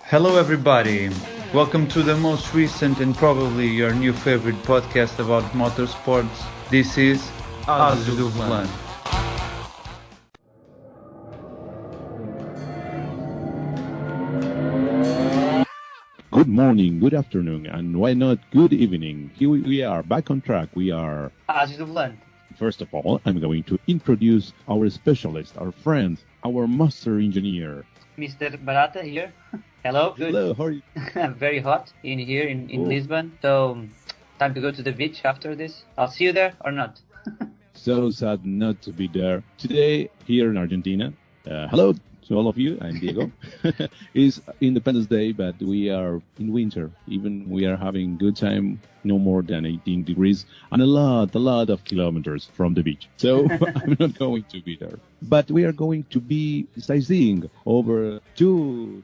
Hello, everybody. Welcome to the most recent and probably your new favorite podcast about motorsports. This is Azul Plan. Good morning, good afternoon, and why not good evening? Here we are, back on track. We are. First of all, I'm going to introduce our specialist, our friend, our master engineer. Mr. Barata here. Hello. Good. Hello, how are you? Very hot in here in Lisbon. So, time to go to the beach after this. I'll see you there or not. So sad not to be there. Today, here in Argentina, hello to all of you, I'm Diego. It's Independence Day, but we are in winter. Even we are having good time, no more than 18 degrees, and a lot of kilometers from the beach. So I'm not going to be there. But we are going to be sightseeing over two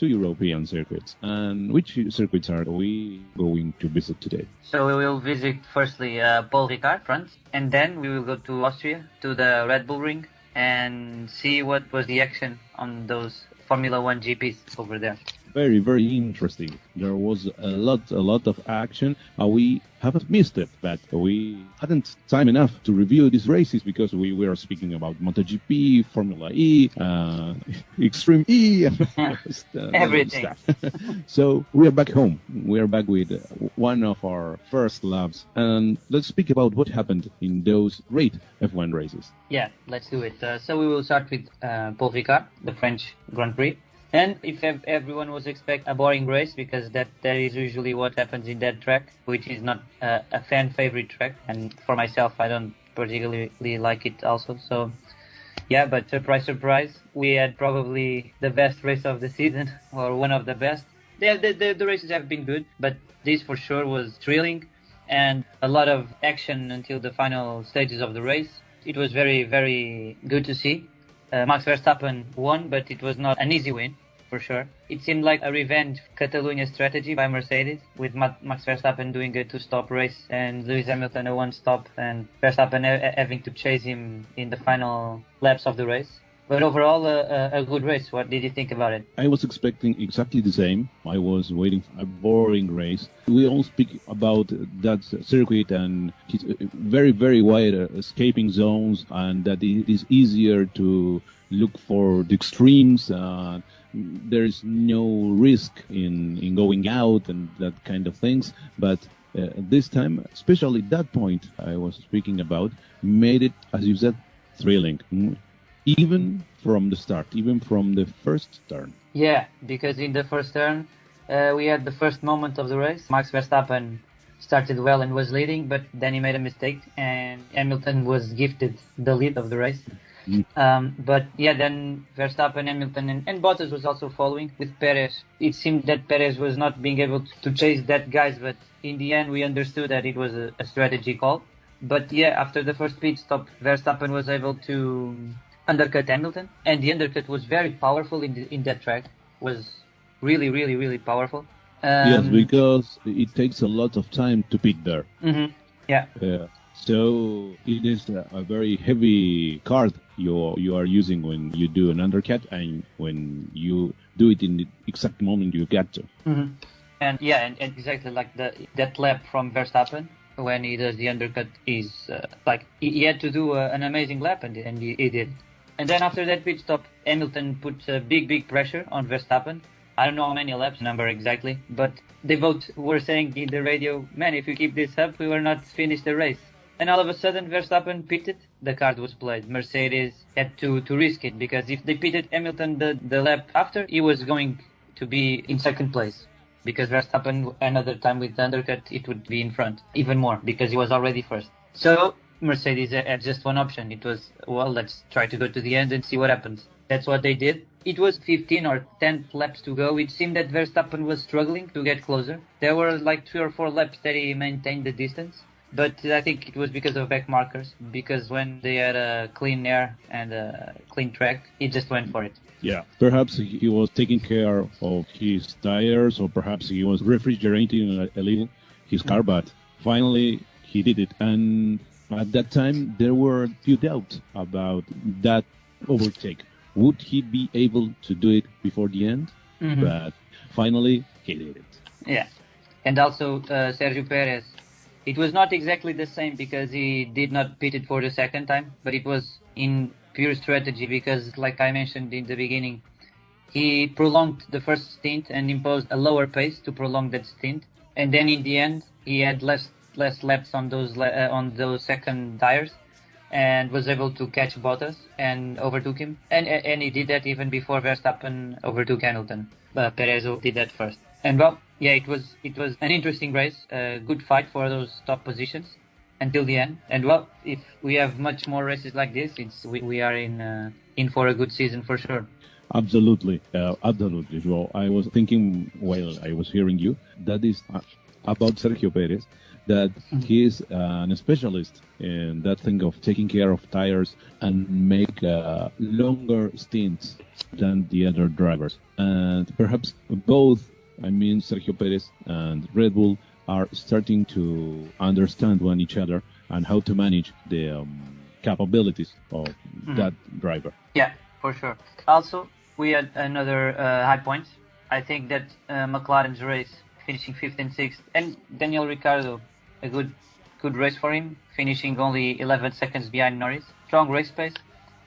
European circuits. And which circuits are we going to visit today? So we will visit firstly Paul Ricard, France, and then we will go to Austria, to the Red Bull Ring, and see what was the action on those Formula One GPs over there. Very, very interesting. There was a lot of action. We haven't missed it, but we hadn't time enough to review these races because we were speaking about MotoGP, Formula E, Extreme E, and everything. So we are back home. We are back with one of our first laps, and let's speak about what happened in those great F1 races. Yeah, let's do it. So we will start with Paul Ricard, the French Grand Prix. And if everyone was expect a boring race, because that is usually what happens in that track, which is not a fan favorite track, and for myself, I don't particularly like it also. So, yeah, but surprise, we had probably the best race of the season, or one of the best. The races have been good, but this for sure was thrilling, and a lot of action until the final stages of the race. It was very, very good to see. Max Verstappen won, but it was not an easy win, for sure. It seemed like a revenge Catalonia strategy by Mercedes, with Max Verstappen doing a two-stop race and Lewis Hamilton a one-stop, and Verstappen having to chase him in the final laps of the race. But overall, a good race. What did you think about it? I was expecting exactly the same. I was waiting for a boring race. We all speak about that circuit and it's very, very wide escaping zones, and that it is easier to look for the extremes. There is no risk in going out and that kind of things. But this time, especially that point I was speaking about, made it, as you said, thrilling. Even from the start, even from the first turn. Yeah, because in the first turn, we had the first moment of the race. Max Verstappen started well and was leading, but then he made a mistake, and Hamilton was gifted the lead of the race. But yeah, then Verstappen, Hamilton, and Bottas was also following with Perez. It seemed that Perez was not being able to chase that guys, but in the end, we understood that it was a strategy call. But yeah, after the first pit stop, Verstappen was able to undercut Hamilton, and the undercut was very powerful in that track. Was really, really, really powerful. Yes, because it takes a lot of time to pit there. Mm-hmm. Yeah. So it is a very heavy card you are using when you do an undercut, and when you do it in the exact moment you get to. Mm-hmm. And yeah, and exactly like that lap from Verstappen, when he does the undercut, is like he had to do an amazing lap, and he did. And then after that pit stop, Hamilton put big pressure on Verstappen. I don't know how many laps number exactly, but they both were saying in the radio, man, if you keep this up, we will not finish the race. And all of a sudden, Verstappen pitted, the card was played. Mercedes had to risk it, because if they pitted Hamilton the lap after, he was going to be in second place. Because Verstappen, another time with the undercut, it would be in front, even more, because he was already first. So Mercedes had just one option. It was, well, let's try to go to the end and see what happens. That's what they did. It was 15 or 10 laps to go. It seemed that Verstappen was struggling to get closer. There were like 3 or 4 laps that he maintained the distance. But I think it was because of back markers, because when they had a clean air and a clean track, he just went for it. Yeah, perhaps he was taking care of his tires, or perhaps he was refrigerating a little his car, but finally he did it. And at that time, there were few doubts about that overtake. Would he be able to do it before the end? Mm-hmm. But finally he did it. Yeah. And also Sergio Perez. It was not exactly the same because he did not pit it for the second time, but it was in pure strategy because, like I mentioned in the beginning, he prolonged the first stint and imposed a lower pace to prolong that stint. And then in the end, he had less laps on those second tires and was able to catch Bottas and overtook him. And he did that even before Verstappen overtook Hamilton. Perez did that first. And well, yeah, it was an interesting race, a good fight for those top positions until the end. And well, if we have much more races like this, we are in for a good season for sure. Absolutely, absolutely. Well, I was thinking while I was hearing you that is about Sergio Perez, that he is a specialist in that thing of taking care of tires and make longer stints than the other drivers. And perhaps both, I mean, Sergio Perez and Red Bull are starting to understand one each other and how to manage the capabilities of that driver. Yeah, for sure. Also, we had another high point. I think that McLaren's race, finishing 5th and 6th, and Daniel Ricciardo, a good race for him, finishing only 11 seconds behind Norris. Strong race pace.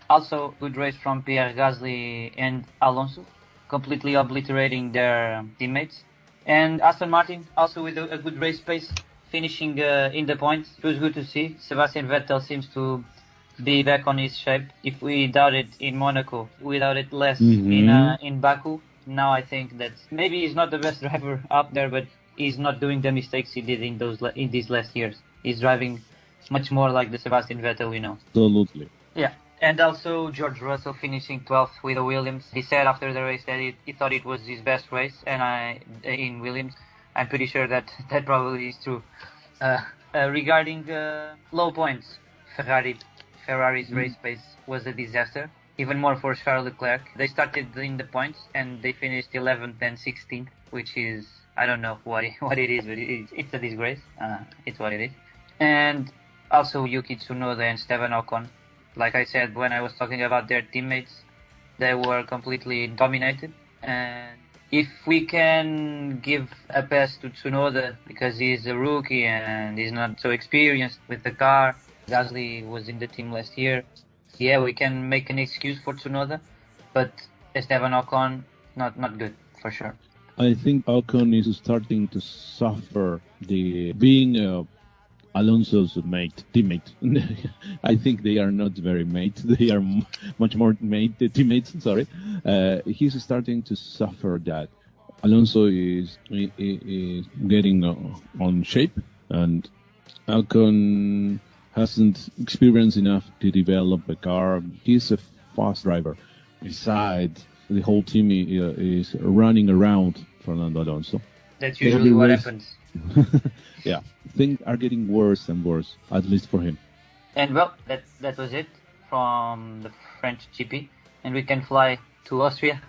Also, good race from Pierre Gasly and Alonso, completely obliterating their teammates. And Aston Martin, also with a good race pace, finishing in the points. It was good to see. Sebastian Vettel seems to be back on his shape. If we doubted in Monaco, we doubted less in Baku. Now I think that maybe he's not the best driver up there, but he's not doing the mistakes he did in these last years. He's driving much more like the Sebastian Vettel we know. Absolutely. Yeah. And also George Russell finishing 12th with the Williams. He said after the race that he thought it was his best race, and in Williams. I'm pretty sure that probably is true. Regarding low points, Ferrari's race pace was a disaster. Even more for Charles Leclerc. They started in the points and they finished 11th and 16th, which is, I don't know what it is, but it's a disgrace. It's what it is. And also Yuki Tsunoda and Esteban Ocon. Like I said, when I was talking about their teammates, they were completely dominated. And if we can give a pass to Tsunoda because he's a rookie and he's not so experienced with the car, Gasly was in the team last year, yeah, we can make an excuse for Tsunoda, but Esteban Ocon, not good, for sure. I think Ocon is starting to suffer the being Alonso's teammate. I think they are not very mates. They are much more teammates. Sorry. He's starting to suffer that. Alonso is getting on shape, and Ocon hasn't experienced enough to develop a car. He's a fast driver. Besides, the whole team is running around Fernando Alonso. That's usually what happens. Yeah, things are getting worse and worse, at least for him. And well, that was it from the French GP, and we can fly to Austria.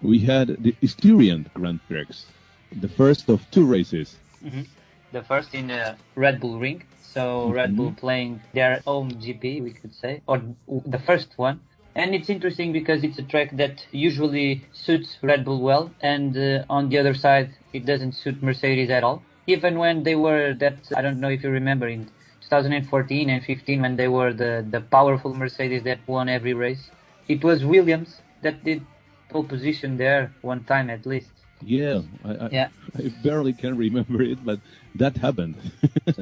We had the Styrian Grand Prix, the first of two races. Mm-hmm. The first in the Red Bull ring, so Red Bull playing their own GP, we could say, or the first one. And it's interesting because it's a track that usually suits Red Bull well, and on the other side, it doesn't suit Mercedes at all. Even when they were I don't know if you remember, in 2014 and 15, when they were the powerful Mercedes that won every race, it was Williams that did pole position there one time at least. Yeah, I barely can remember it, but that happened.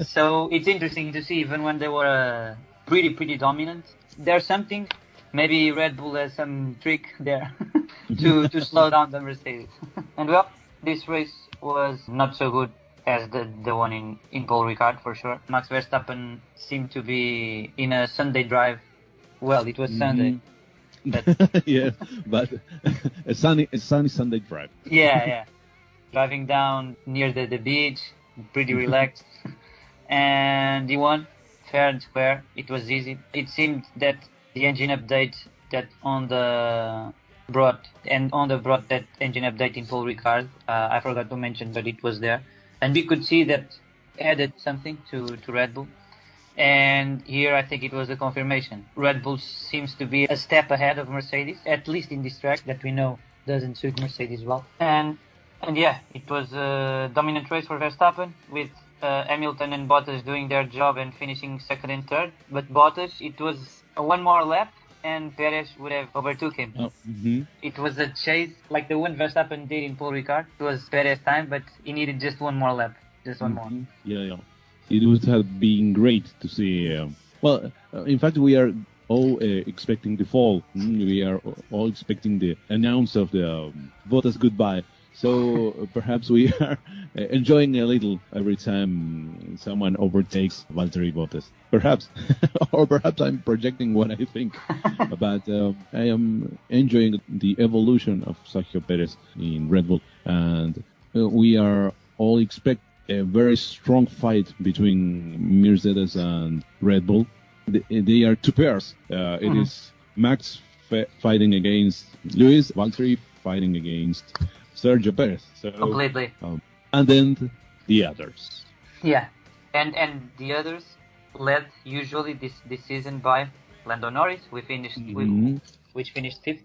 So it's interesting to see, even when they were pretty dominant, there's something. Maybe Red Bull has some trick there to slow down the Mercedes. And well, this race was not so good as the one in Paul Ricard, for sure. Max Verstappen seemed to be in a Sunday drive. Well, it was Sunday. But yeah, but a sunny Sunday drive. Yeah. Driving down near the beach, pretty relaxed. And he won fair and square. It was easy. It seemed that the engine update that brought that engine update in Paul Ricard, I forgot to mention, but it was there. And we could see that added something to Red Bull. And here I think it was a confirmation. Red Bull seems to be a step ahead of Mercedes, at least in this track that we know doesn't suit Mercedes well. And And yeah, it was a dominant race for Verstappen with Hamilton and Bottas doing their job and finishing second and third. But Bottas, it was one more lap and Perez would have overtook him. Oh, mm-hmm. It was a chase like the one Verstappen did in Paul Ricard. It was Perez time, but he needed just one more lap. Just one more. Yeah. It would have been great to see. In fact, we are all expecting the fall. We are all expecting the announce of the Bottas goodbye. So perhaps we are enjoying a little every time someone overtakes Valtteri Bottas. Perhaps, or perhaps I'm projecting what I think. But I am enjoying the evolution of Sergio Perez in Red Bull, and we are all expect a very strong fight between Mercedes and Red Bull. They are two pairs. It is Max fighting against Lewis, Valtteri fighting against Sergio Perez. So, completely. And then the others. Yeah, and the others led usually this season by Lando Norris. Which finished fifth.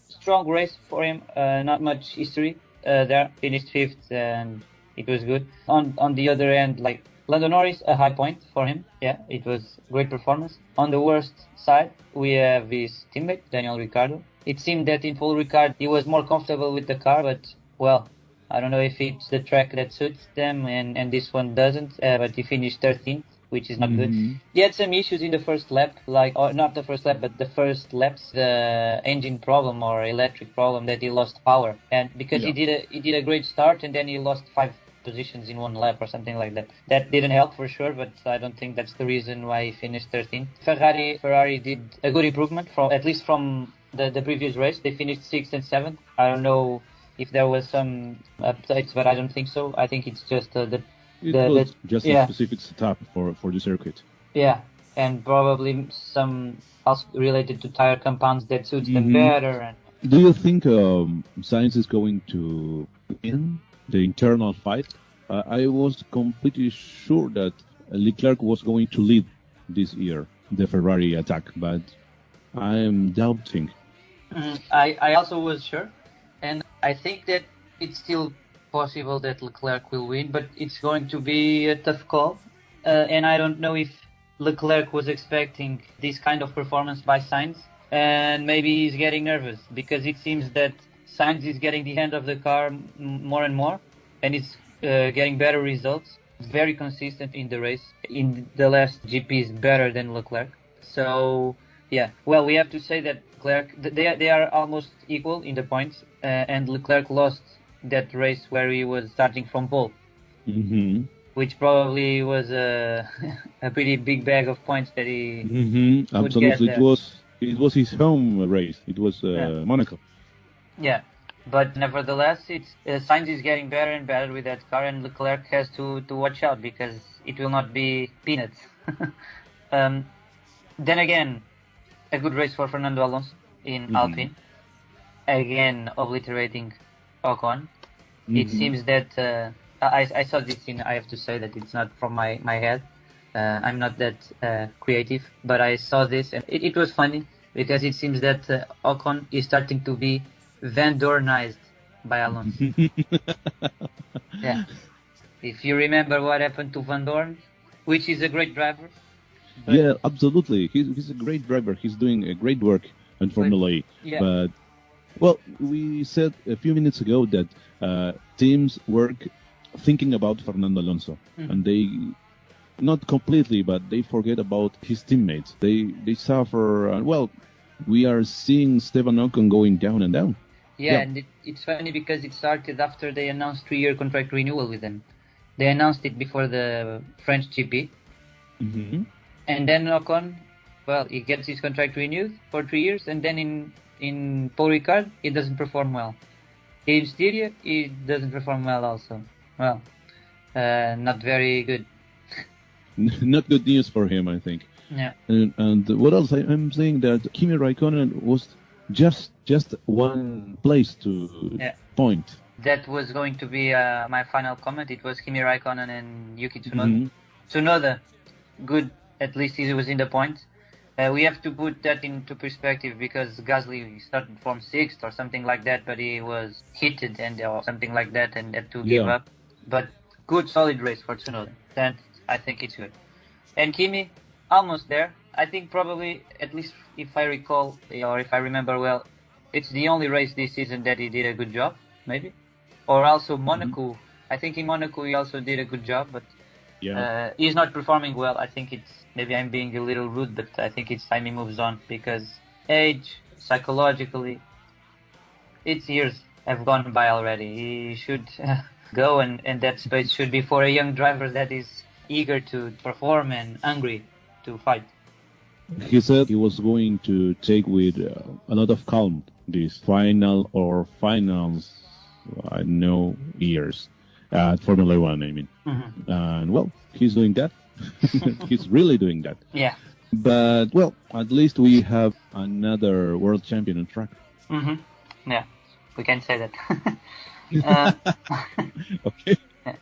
Strong race for him. Not much history there. Finished fifth, and it was good. On the other end, like Lando Norris, a high point for him. Yeah, it was great performance. On the worst side, we have his teammate Daniel Ricciardo. It seemed that in Paul Ricard he was more comfortable with the car, but well, I don't know if it's the track that suits them, and this one doesn't. But he finished 13th, which is not good. He had some issues in the first lap, or not the first lap, but the first laps, the engine problem or electric problem that he lost power, and because he did a great start and then he lost 5 positions in one lap or something like that. That didn't help for sure, but I don't think that's the reason why he finished 13th. Ferrari did a good improvement at least from the previous race. They finished 6th and 7th. I don't know if there was some updates, but I don't think so. I think it's just a specific setup for the circuit. Yeah, and probably some also related to tire compounds that suits them better. And do you think Sainz is going to win the internal fight? I was completely sure that Leclerc was going to lead this year the Ferrari attack, but I am doubting. I also was sure, and I think that it's still possible that Leclerc will win, but it's going to be a tough call. And I don't know if Leclerc was expecting this kind of performance by Sainz, and maybe he's getting nervous because it seems that Sainz is getting the hand of the car more and more, and it's getting better results. Very consistent in the race. In the last GPs, better than Leclerc. So yeah, well, we have to say that Leclerc, they are almost equal in the points, and Leclerc lost that race where he was starting from pole, which probably was a pretty big bag of points that he absolutely get there. It was his home race. It was Monaco. Yeah, but nevertheless, Sainz is getting better and better with that car, and Leclerc has to watch out because it will not be peanuts. Then again, a good race for Fernando Alonso in Alpine, again obliterating Ocon. It seems that I saw this in. I have to say that it's not from my head. I'm not that creative, but I saw this and it was funny because it seems that Ocon is starting to be Van Dornized by Alonso. Yeah, if you remember what happened to Van Dorn, which is a great driver. Yeah, absolutely. He's a great driver. He's doing a great work in Formula E. Yeah. But, well, we said a few minutes ago that teams work thinking about Fernando Alonso. And they, not completely, but they forget about his teammates. They suffer. Well, we are seeing Esteban Ocon going down and down. Yeah. And it's funny because it started after they announced 3-year contract renewal with him. They announced it before the French GP. And then Ocon, well, he gets his contract renewed for 3 years, and then in Paul Ricard, he doesn't perform well. In Styrian, he doesn't perform well also. Well, not very good. Not good news for him, I think. Yeah. And what else? I'm saying that Kimi Raikkonen was just one place to point. That was going to be my final comment. It was Kimi Raikkonen and Yuki Tsunoda. Tsunoda, good. At least he was in the points. We have to put that into perspective because Gasly started from 6th or something like that, but he was heated and or something like that and had to give up. But good, solid race for Tsunoda. That I think it's good. And Kimi, almost there. I think probably, at least if I recall or if I remember well, it's the only race this season that he did a good job, maybe. Or also Monaco. I think in Monaco he also did a good job, but he's not performing well. I think it's, maybe I'm being a little rude, but I think it's time he moves on because age, psychologically, its years have gone by already. He should go, and that space should be for a young driver that is eager to perform and hungry to fight. He said he was going to take with a lot of calm this finals, I don't know, years at Formula One, I mean. And, well, he's doing that. He's really doing that. Yeah. But, well, at least we have another world champion on track. Yeah, we can say that. Okay.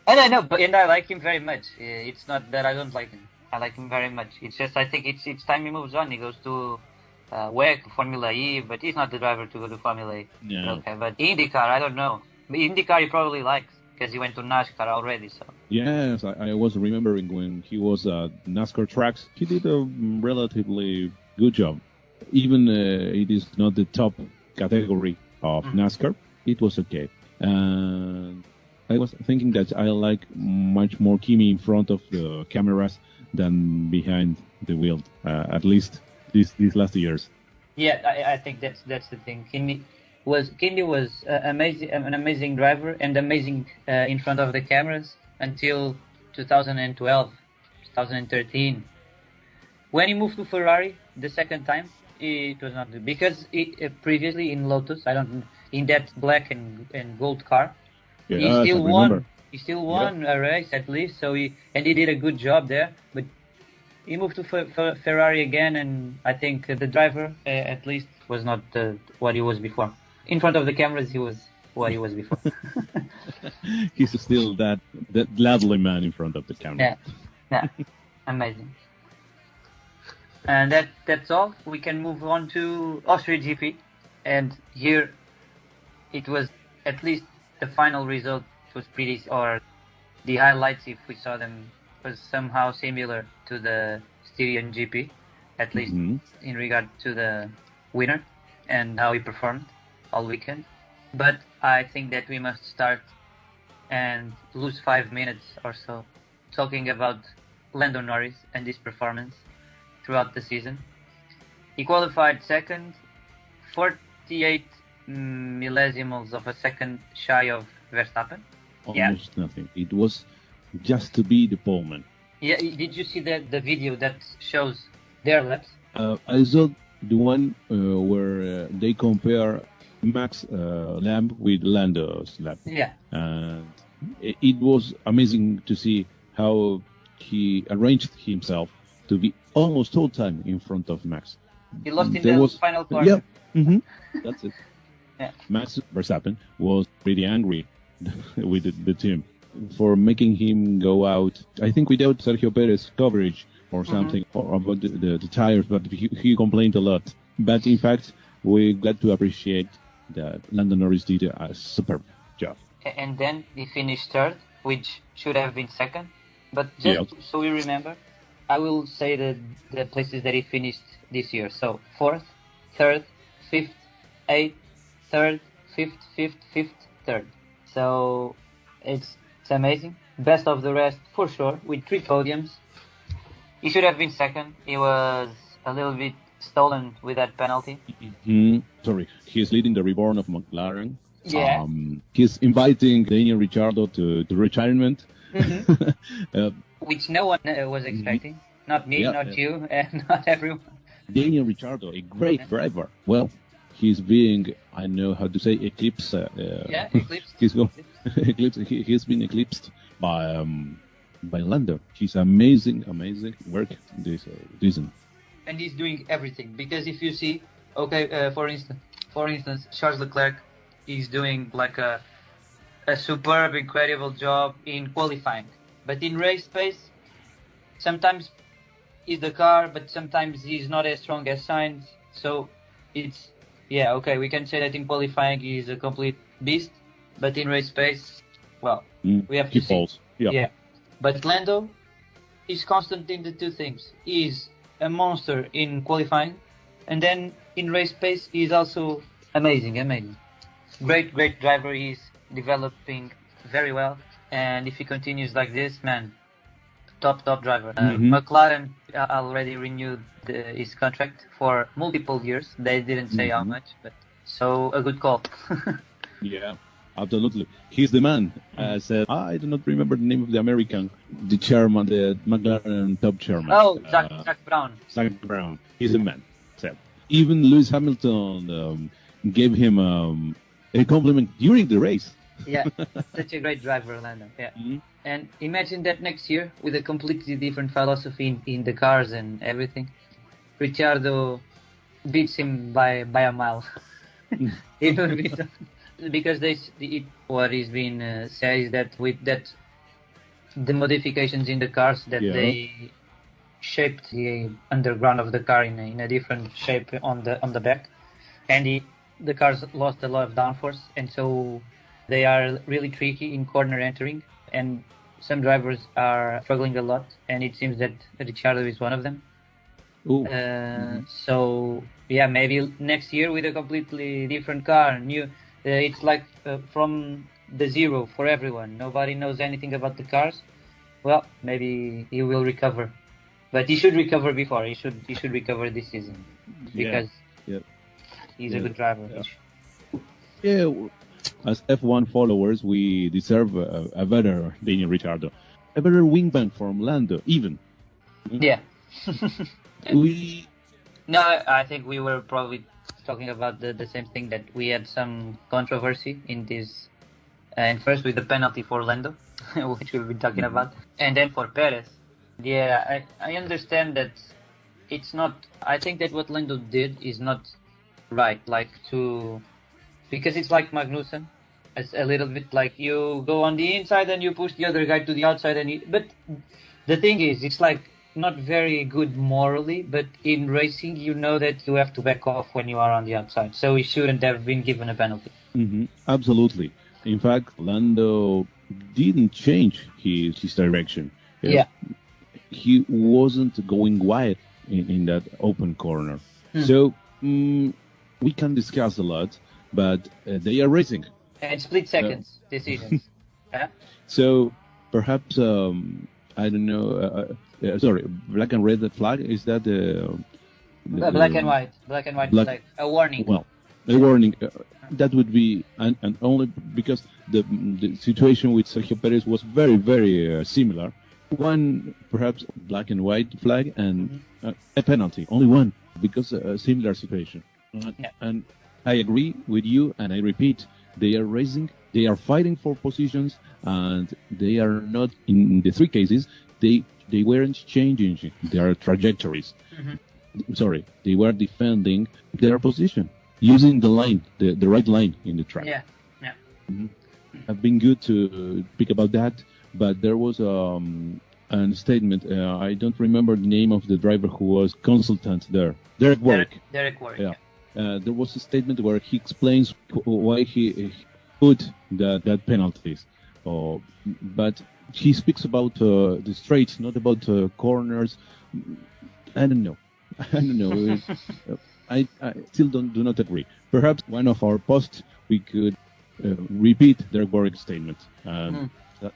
And I know, and I like him very much. It's not that I don't like him. I like him very much. It's just I think it's time he moves on. He goes to WEC, Formula E, but he's not the driver to go to Formula E. Yeah. Okay, but IndyCar, I don't know. IndyCar he probably likes because he went to NASCAR already. So. Yes, I was remembering when he was at NASCAR tracks, he did a relatively good job. Even it is not the top category of NASCAR, it was okay. And I was thinking that I like much more Kimi in front of the cameras than behind the wheel, at least these last years. Yeah, I think that's the thing. Kimi was an amazing driver and amazing in front of the cameras until 2012, 2013. When he moved to Ferrari the second time, it was not good because previously in Lotus, in that black and gold car, he still won. He still won a race at least, so he did a good job there. But he moved to Ferrari again, and I think the driver at least was not what he was before. In front of the cameras, he was what he was before. He's still that lovely man in front of the camera. Yeah, amazing. And that's all. We can move on to Austria GP, and here it was at least the final result was pretty, or the highlights, if we saw them, was somehow similar to the Styrian GP, at least in regard to the winner and how he performed all weekend. But I think that we must start and lose 5 minutes or so talking about Lando Norris and his performance throughout the season. He qualified second, 48 millésimals of a second shy of Verstappen. Almost nothing. It was just to be the poleman. Yeah, did you see the video that shows their laps? I saw the one where they compare Max lap with Lando's lap. Yeah. And it was amazing to see how he arranged himself to be almost all time in front of Max. He lost in the final corner. Yeah. That's it. Yeah. Max Verstappen was pretty angry with the team for making him go out, I think without Sergio Perez coverage or something, or about the tires, but he complained a lot. But in fact, we got to appreciate that Lando Norris did a superb job. And then he finished third, which should have been second. But just so we remember, I will say the places that he finished this year. So 4th, 3rd, 5th, 8th, 3rd, 5th, 5th, 5th, 3rd. So it's amazing. Best of the rest for sure, with 3 podiums. He should have been second. He was a little bit stolen with that penalty. Sorry, he's leading the reborn of McLaren. Yeah. He's inviting Daniel Ricciardo to retirement. Which no one was expecting. Not me, not you, and not everyone. Daniel Ricciardo, a great driver. Well, he's being, I know how to say, eclipsed. Eclipsed. He's been eclipsed by Lando. He's amazing work this season. And he's doing everything, because if you see, for instance, Charles Leclerc is doing like a superb, incredible job in qualifying, but in race pace, sometimes is the car, but sometimes he's not as strong as Sainz. So it's okay. We can say that in qualifying he's a complete beast, but in race pace, well, we have to see. Falls. Yeah. But Lando is constant in the two things. He's a monster in qualifying, and then in race pace he's also amazing. Great driver. He's developing very well, and if he continues like this, man, top driver. McLaren already renewed his contract for multiple years. They didn't say how much, but so a good call. Yeah, absolutely. He's the man. Said, I do not remember the name of the American, the chairman, the McLaren top chairman. Oh, Zach Brown. Zach Brown. He's the man. Said. Even Lewis Hamilton gave him a compliment during the race. Yeah, such a great driver, Lando. Yeah. And imagine that next year with a completely different philosophy in the cars and everything. Ricciardo beats him by a mile. Because what is being said is that with that the modifications in the cars that they shaped the underground of the car in a different shape on the back, and the cars lost a lot of downforce, and so they are really tricky in corner entering, and some drivers are struggling a lot, and it seems that Ricciardo is one of them. So maybe next year with a completely different car, new. It's like from the zero for everyone. Nobody knows anything about the cars. Well, maybe he will recover, but he should recover before. He should recover this season because he's a good driver. Yeah. As F1 followers, we deserve a better Daniel Ricciardo, a better wingman from Lando, even. Yeah. No, I think we were probably talking about the same thing, that we had some controversy in this, and first with the penalty for Lando, which we've been talking about, and then for Perez. Yeah, I understand that it's not. I think that what Lando did is not right, because it's like Magnussen. It's a little bit like you go on the inside and you push the other guy to the outside, but the thing is, it's like not very good morally, but in racing you know that you have to back off when you are on the outside, so he shouldn't have been given a penalty. Absolutely. In fact, Lando didn't change his direction. Yeah. He wasn't going wide in that open corner. So we can discuss a lot, but they are racing. And split seconds decisions. So perhaps, I don't know, sorry, black and red flag, is that black and white flag, a warning. Well, a warning, that would be, and only because the situation with Sergio Perez was very, very similar. One, perhaps, black and white flag, and a penalty, only one, because a similar situation. And I agree with you, and I repeat, they are racing, they are fighting for positions, and they are not, in the three cases, they weren't changing their trajectories. Sorry, they were defending their position, using the line, the right line in the track. Yeah. I've been good to speak about that, but there was a statement, I don't remember the name of the driver who was consultant there, Derek Warwick. Derek Warwick, yeah. There was a statement where he explains why he put that penalties. But he speaks about the straights, not about corners. I don't know. I still do not agree. Perhaps one of our posts we could repeat their Warwick statement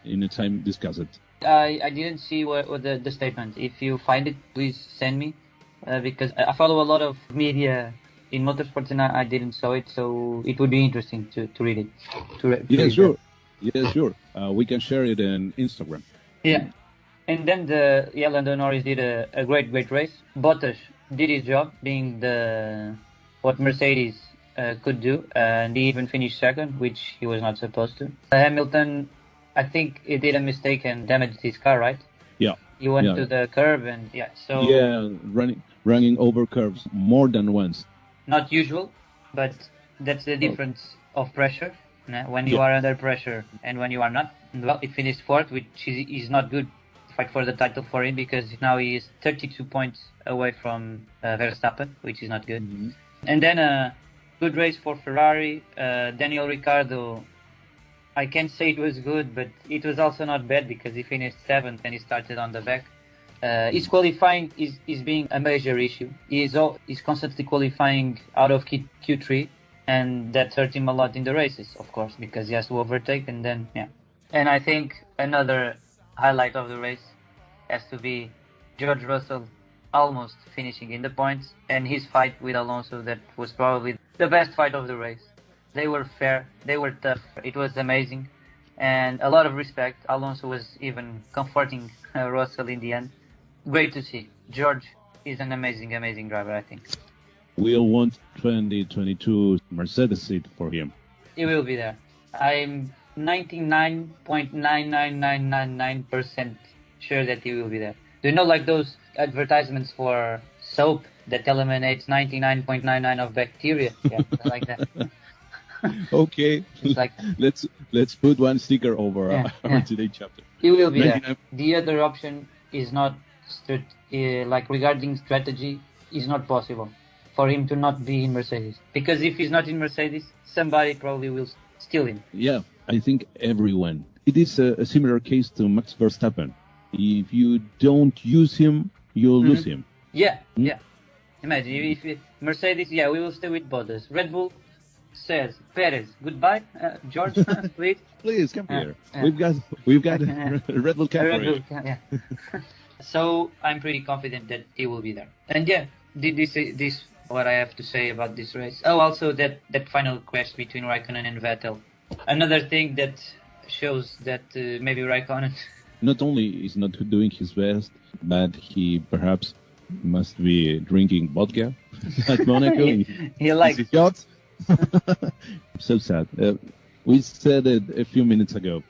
in a time discuss it. I didn't see what the statement. If you find it, please send me, because I follow a lot of media in motorsports and I didn't saw it, so it would be interesting to read it. Yeah, sure. Yeah, sure. We can share it on Instagram. Yeah. And then Lando Norris did a great race. Bottas did his job, being what Mercedes could do, and he even finished second, which he was not supposed to. Hamilton, I think he did a mistake and damaged his car, right? Yeah. He went to the curb and running over curves more than once. Not usual, but that's the difference of pressure. When you are under pressure and when you are not. Well, it finished fourth, which is not good fight for the title for him, because now he is 32 points away from Verstappen, which is not good. Mm-hmm. And then a good race for Ferrari. Daniel Ricciardo, I can't say it was good, but it was also not bad because he finished 7th and he started on the back. His qualifying is being a major issue. He's constantly qualifying out of Q3, and that hurt him a lot in the races, of course, because he has to overtake, and then, yeah. And I think another highlight of the race has to be George Russell almost finishing in the points, and his fight with Alonso. That was probably the best fight of the race. They were fair, they were tough, it was amazing, and a lot of respect. Alonso was even comforting Russell in the end. Great to see. George is an amazing driver, I think. We'll want 2022 Mercedes seat for him. He will be there. I'm 99.99999% sure that he will be there. Do you know, like those advertisements for soap that eliminates 99.99 of bacteria? Yeah, like that. Okay, Like, let's put one sticker over our today's chapter. He will be there. The other option is not like regarding strategy is not possible for him to not be in Mercedes, because if he's not in Mercedes, somebody probably will steal him. Yeah, I think everyone. It is a similar case to Max Verstappen. If you don't use him, you'll lose him. Yeah. Imagine if Mercedes, we will stay with Bottas. Red Bull says, Perez, goodbye, George, please. Please come here. We've got a Red Bull camper. So I'm pretty confident that he will be there. And this what I have to say about this race. Oh, also that final crash between Raikkonen and Vettel. Another thing that shows that maybe Raikkonen not only is not doing his best, but he perhaps must be drinking vodka at Monaco. he likes shots. So sad. We said it a few minutes ago.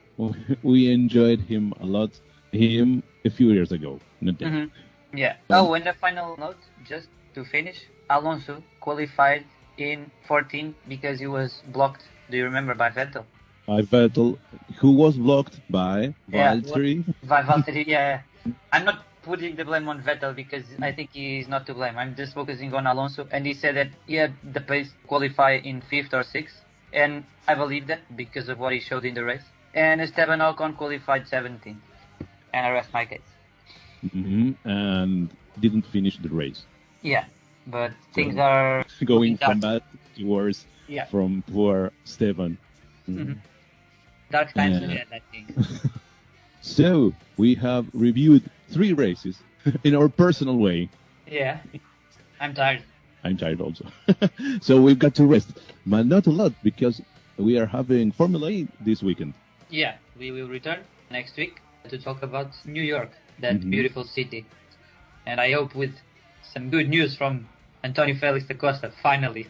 We enjoyed him a lot. Him a few years ago. Not that. Mm-hmm. Yeah. Oh, and the final note, just to finish, Alonso qualified in 14 because he was blocked. Do you remember, by Vettel? By Vettel, who was blocked by Valtteri. By Valtteri, yeah. I'm not putting the blame on Vettel because I think he's not to blame. I'm just focusing on Alonso, and he said that he had the pace to qualify in 5th or 6th, and I believe that because of what he showed in the race. And Esteban Ocon qualified 17th, and I rest my case. And didn't finish the race. Yeah, but things are going from bad to worse from poor Esteban. Dark times ahead, I think. So, we have reviewed 3 races in our personal way. Yeah, I'm tired. I'm tired also. So we've got to rest, but not a lot because we are having Formula E this weekend. Yeah, we will return next week to talk about New York, that beautiful city. And I hope with some good news from Antonio Felix da Costa, finally.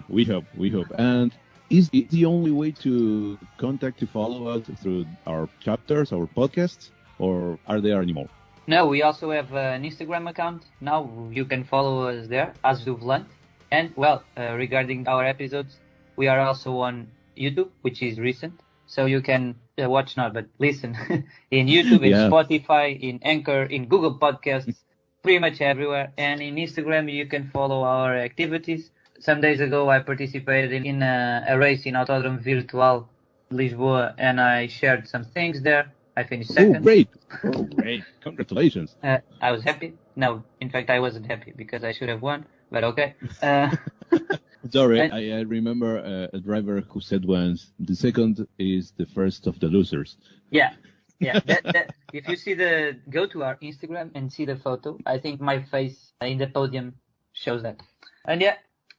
We hope. And is it the only way to follow us through our chapters, our podcasts, or are there any more? No, we also have an Instagram account. Now you can follow us there, Azuvlant. And, regarding our episodes, we are also on YouTube, which is recent. So you can watch not, but listen in YouTube, in Spotify, in Anchor, in Google Podcasts, pretty much everywhere. And in Instagram, you can follow our activities. Some days ago, I participated in a race in Autódromo Virtual Lisboa, and I shared some things there. I finished second. Oh, great. Congratulations. I was happy. No, in fact, I wasn't happy because I should have won, but okay. Sorry, I remember a driver who said once, the second is the first of the losers. Yeah. If you go to our Instagram and see the photo, I think my face in the podium shows that. And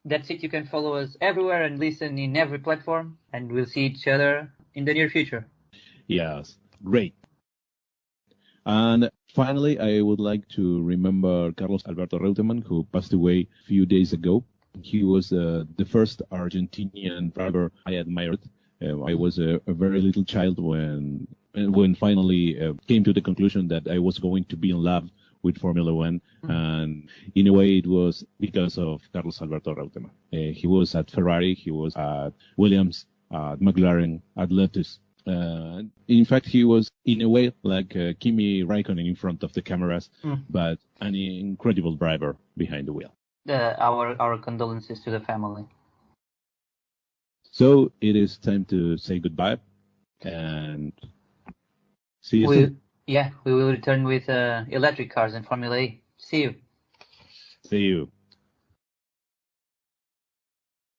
that's it. You can follow us everywhere and listen in every platform, and we'll see each other in the near future. Yes, great. And finally, I would like to remember Carlos Alberto Reutemann, who passed away a few days ago. He was the first Argentinian driver I admired. I was a very little child when finally came to the conclusion that I was going to be in love with Formula One. And in a way, it was because of Carlos Alberto Reutemann. He was at Ferrari, he was at Williams, at McLaren, at Lotus. In fact, he was in a way like Kimi Raikkonen in front of the cameras, but an incredible driver behind the wheel. Our condolences to the family. So it is time to say goodbye and see you soon. Yeah, we will return with electric cars and Formula E. See you. See you.